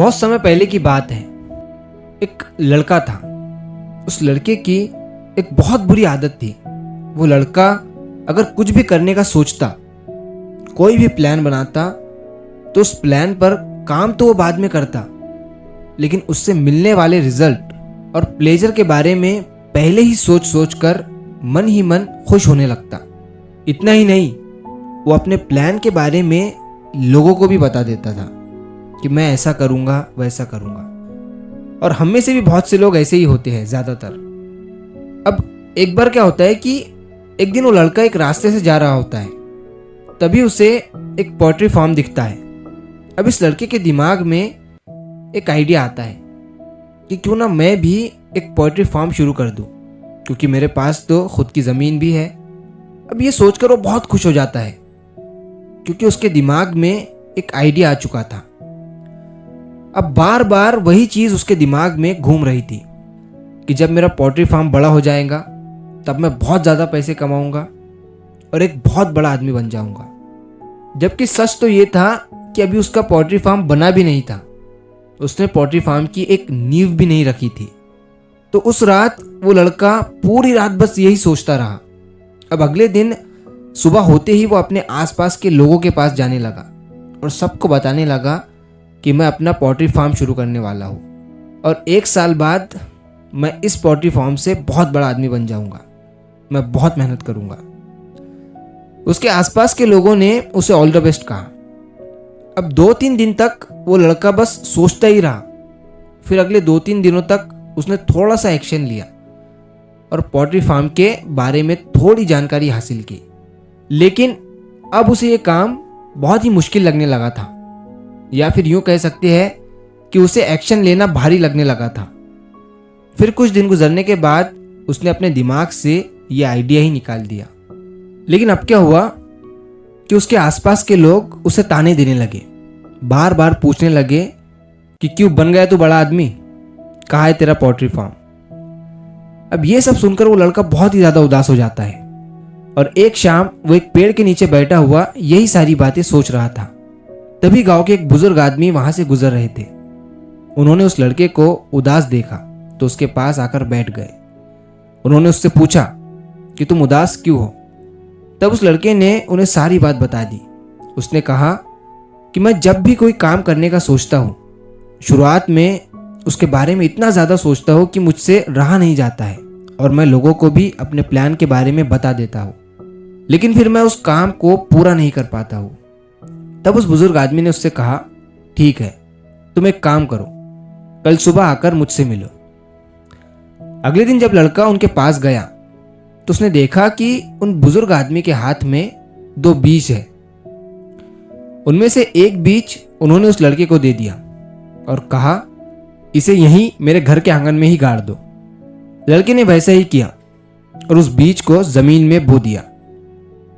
बहुत समय पहले की बात है। एक लड़का था। उस लड़के की एक बहुत बुरी आदत थी। वो लड़का अगर कुछ भी करने का सोचता, कोई भी प्लान बनाता, तो उस प्लान पर काम तो वो बाद में करता, लेकिन उससे मिलने वाले रिजल्ट और प्लेजर के बारे में पहले ही सोच सोच कर मन ही मन खुश होने लगता। इतना ही नहीं, वो अपने प्लान के बारे में लोगों को भी बता देता था कि मैं ऐसा करूंगा, वैसा करूंगा। और हम में से भी बहुत से लोग ऐसे ही होते हैं ज़्यादातर। अब एक बार क्या होता है कि एक दिन वो लड़का एक रास्ते से जा रहा होता है, तभी उसे एक पोल्ट्री फार्म दिखता है। अब इस लड़के के दिमाग में एक आइडिया आता है कि क्यों ना मैं भी एक पोल्ट्री फार्म शुरू कर दूं, क्योंकि मेरे पास तो खुद की ज़मीन भी है। अब ये सोचकर वो बहुत खुश हो जाता है, क्योंकि उसके दिमाग में एक आइडिया आ चुका था। अब बार बार वही चीज़ उसके दिमाग में घूम रही थी कि जब मेरा पोल्ट्री फार्म बड़ा हो जाएगा तब मैं बहुत ज़्यादा पैसे कमाऊंगा और एक बहुत बड़ा आदमी बन जाऊंगा। जबकि सच तो ये था कि अभी उसका पोल्ट्री फार्म बना भी नहीं था। उसने पोल्ट्री फार्म की एक नींव भी नहीं रखी थी। तो उस रात वो लड़का पूरी रात बस यही सोचता रहा। अब अगले दिन सुबह होते ही वो अपने आसपास के लोगों के पास जाने लगा और सबको बताने लगा कि मैं अपना पोल्ट्री फार्म शुरू करने वाला हूँ और 1 साल बाद मैं इस पोल्ट्री फार्म से बहुत बड़ा आदमी बन जाऊंगा। मैं बहुत मेहनत करूंगा। उसके आसपास के लोगों ने उसे ऑल द बेस्ट कहा। अब 2-3 दिन तक वो लड़का बस सोचता ही रहा। फिर अगले 2-3 दिनों तक उसने थोड़ा सा एक्शन लिया और पोल्ट्री फार्म के बारे में थोड़ी जानकारी हासिल की। लेकिन अब उसे ये काम बहुत ही मुश्किल लगने लगा था, या फिर यूं कह सकते हैं कि उसे एक्शन लेना भारी लगने लगा था। फिर कुछ दिन गुजरने के बाद उसने अपने दिमाग से ये आइडिया ही निकाल दिया। लेकिन अब क्या हुआ कि उसके आसपास के लोग उसे ताने देने लगे, बार बार पूछने लगे कि क्यों बन गया तू बड़ा आदमी, कहाँ है तेरा पोल्ट्री फार्म। अब ये सब सुनकर वो लड़का बहुत ही ज़्यादा उदास हो जाता है और एक शाम वो एक पेड़ के नीचे बैठा हुआ यही सारी बातें सोच रहा था। तभी गांव के एक बुजुर्ग आदमी वहां से गुजर रहे थे। उन्होंने उस लड़के को उदास देखा तो उसके पास आकर बैठ गए। उन्होंने उससे पूछा कि तुम उदास क्यों हो। तब उस लड़के ने उन्हें सारी बात बता दी। उसने कहा कि मैं जब भी कोई काम करने का सोचता हूँ, शुरुआत में उसके बारे में इतना ज़्यादा सोचता हूँ कि मुझसे रहा नहीं जाता है और मैं लोगों को भी अपने प्लान के बारे में बता देता हूँ, लेकिन फिर मैं उस काम को पूरा नहीं कर पाता हूँ। तब उस बुजुर्ग आदमी ने उससे कहा, ठीक है, तुम एक काम करो, कल सुबह आकर मुझसे मिलो। अगले दिन जब लड़का उनके पास गया तो उसने देखा कि उन बुजुर्ग आदमी के हाथ में 2 बीज है। उनमें से एक बीज उन्होंने उस लड़के को दे दिया और कहा, इसे यहीं मेरे घर के आंगन में ही गाड़ दो। लड़के ने वैसा ही किया और उस बीज को जमीन में बो दिया।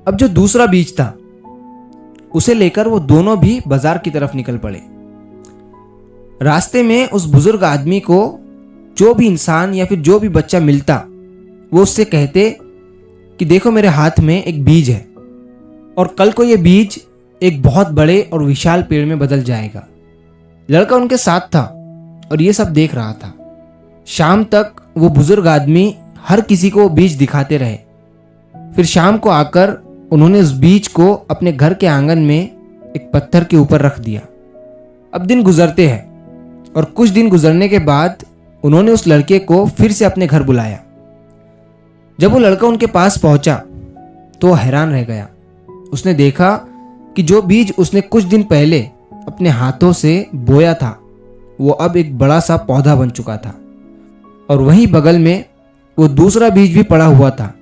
अब जो दूसरा बीज था उसे लेकर वो दोनों भी बाजार की तरफ निकल पड़े। रास्ते में उस बुजुर्ग आदमी को जो भी इंसान या फिर जो भी बच्चा मिलता, वो उससे कहते कि देखो मेरे हाथ में एक बीज है और कल को ये बीज एक बहुत बड़े और विशाल पेड़ में बदल जाएगा। लड़का उनके साथ था और ये सब देख रहा था। शाम तक वो बुजुर्ग आदमी हर किसी को बीज दिखाते रहे। फिर शाम को आकर उन्होंने उस बीज को अपने घर के आंगन में एक पत्थर के ऊपर रख दिया। अब दिन गुजरते हैं और कुछ दिन गुजरने के बाद उन्होंने उस लड़के को फिर से अपने घर बुलाया। जब वो लड़का उनके पास पहुंचा तो वो हैरान रह गया। उसने देखा कि जो बीज उसने कुछ दिन पहले अपने हाथों से बोया था, वो अब एक बड़ा सा पौधा बन चुका था और वहीं बगल में वो दूसरा बीज भी पड़ा हुआ था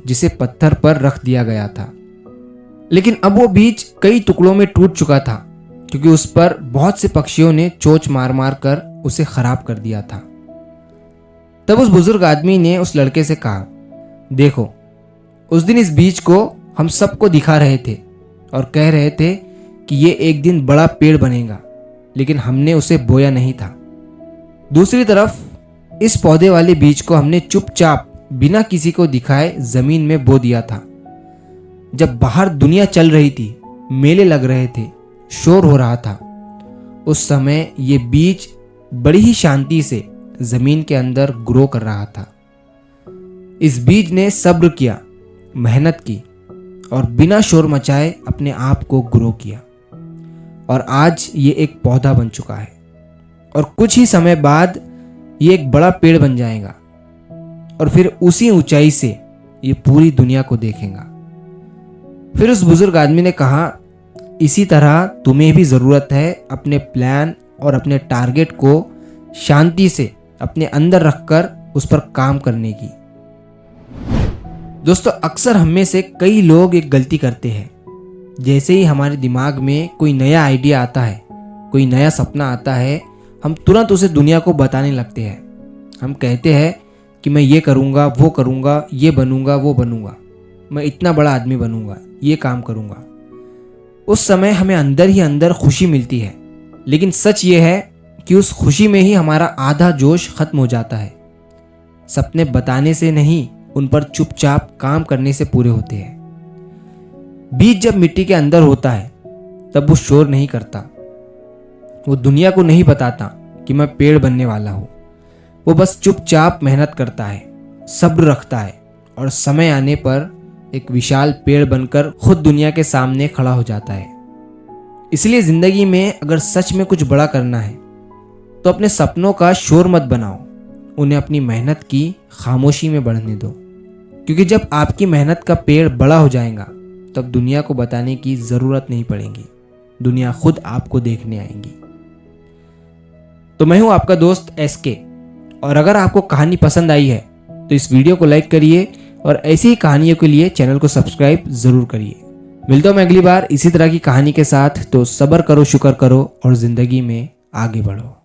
जिसे पत्थर पर रख दिया गया था। लेकिन अब वो बीज कई टुकड़ों में टूट चुका था, क्योंकि उस पर बहुत से पक्षियों ने चोंच मार मार कर उसे खराब कर दिया था। तब उस बुजुर्ग आदमी ने उस लड़के से कहा, देखो, उस दिन इस बीज को हम सबको दिखा रहे थे और कह रहे थे कि ये एक दिन बड़ा पेड़ बनेगा, लेकिन हमने उसे बोया नहीं था। दूसरी तरफ इस पौधे वाले बीज को हमने चुपचाप बिना किसी को दिखाए जमीन में बो दिया था। जब बाहर दुनिया चल रही थी, मेले लग रहे थे, शोर हो रहा था, उस समय ये बीज बड़ी ही शांति से जमीन के अंदर ग्रो कर रहा था। इस बीज ने सब्र किया, मेहनत की और बिना शोर मचाए अपने आप को ग्रो किया और आज ये एक पौधा बन चुका है और कुछ ही समय बाद ये एक बड़ा पेड़ बन जाएगा और फिर उसी ऊंचाई से ये पूरी दुनिया को देखेगा। फिर उस बुजुर्ग आदमी ने कहा, इसी तरह तुम्हें भी ज़रूरत है अपने प्लान और अपने टारगेट को शांति से अपने अंदर रखकर उस पर काम करने की। दोस्तों, अक्सर हम में से कई लोग एक गलती करते हैं। जैसे ही हमारे दिमाग में कोई नया आइडिया आता है, कोई नया सपना आता है, हम तुरंत उसे दुनिया को बताने लगते हैं। हम कहते हैं कि मैं ये करूँगा, वो करूँगा, ये बनूँगा, वो बनूँगा, मैं इतना बड़ा आदमी बनूँगा, ये काम करूँगा। उस समय हमें अंदर ही अंदर खुशी मिलती है, लेकिन सच ये है कि उस खुशी में ही हमारा आधा जोश खत्म हो जाता है। सपने बताने से नहीं, उन पर चुपचाप काम करने से पूरे होते हैं। बीज जब मिट्टी के अंदर होता है तब वो शोर नहीं करता, वो दुनिया को नहीं बताता कि मैं पेड़ बनने वाला हूँ। वो बस चुपचाप मेहनत करता है, सब्र रखता है और समय आने पर एक विशाल पेड़ बनकर खुद दुनिया के सामने खड़ा हो जाता है। इसलिए जिंदगी में अगर सच में कुछ बड़ा करना है तो अपने सपनों का शोर मत बनाओ, उन्हें अपनी मेहनत की खामोशी में बढ़ने दो, क्योंकि जब आपकी मेहनत का पेड़ बड़ा हो जाएगा तब दुनिया को बताने की ज़रूरत नहीं पड़ेगी, दुनिया खुद आपको देखने आएगी। तो मैं हूं आपका दोस्त SK, और अगर आपको कहानी पसंद आई है तो इस वीडियो को लाइक करिए और ऐसी ही कहानियों के लिए चैनल को सब्सक्राइब ज़रूर करिए। मिलता हूं मैं अगली बार इसी तरह की कहानी के साथ। तो सब्र करो, शुक्र करो और ज़िंदगी में आगे बढ़ो।